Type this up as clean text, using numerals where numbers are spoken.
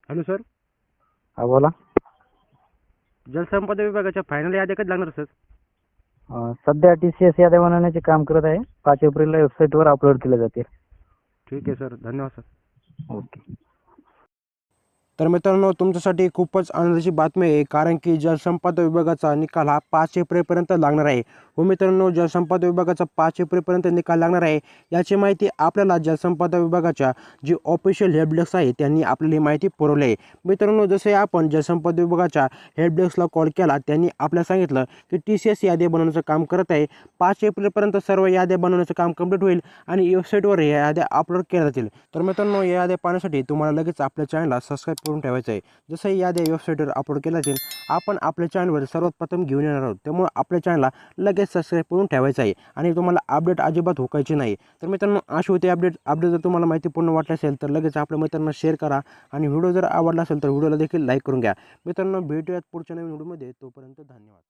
Hello sir. हा बोला. जलसंपदा विभागाच्या फायनल याद्या कधी लागणार सर? सध्या TCS याद्या बनवण्याचे काम करत आहे. 5 एप्रिलला वेबसाईटवर अपलोड केले जातील. ठीक आहे सर, धन्यवाद सर. ओके. तर मित्रांनो, तुमच्यासाठी खूपच आनंदाची बातमी आहे, कारण की जलसंपदा विभागाचा निकाल हा 5 एप्रिलपर्यंत लागणार आहे. हो मित्रांनो, जलसंपदा विभागाचा 5 एप्रिलपर्यंत निकाल लागणार आहे. याची माहिती आपल्याला जलसंपदा विभागाच्या जी ऑफिशियल हेल्पडेस्क आहे त्यांनी आपल्याला माहिती पुरवली आहे. मित्रांनो, जसे आपण जलसंपदा विभागाच्या हेल्पडेस्कला कॉल केला, त्यांनी आपल्याला सांगितलं की TCS याद्या बनवण्याचं काम करत आहे. 5 एप्रिलपर्यंत सर्व याद्या बनवण्याचं काम कंप्लीट होईल आणि वेबसाईटवर या याद्या अपलोड केल्या जातील. तर मित्रांनो, या याद्या पाहण्यासाठी तुम्हाला लगेच आपल्या चॅनलला सबस्क्राईब करून ठेवायचं आहे. जसं याद्या वेबसाईटवर अपलोड केल्या जातील, आपण आपल्या चॅनलवर सर्वात प्रथम घेऊन येणार आहोत. त्यामुळे आपल्या चॅनलला लगेच सबस्क्राईब करून ठेवायचं आहे आणि तुम्हाला अपडेट अजिबात हुकायची नाही. तर मित्रांनो, अशी होती अपडेट जर तुम्हाला माहिती पूर्ण वाटली असेल तर लगेच आपल्या मित्रांना शेअर करा आणि व्हिडिओ जर आवडला असेल तर व्हिडिओला देखील लाईक करून घ्या. मित्रांनो, भेटूयात पुढच्या नवीन व्हिडिओमध्ये. तोपर्यंत धन्यवाद.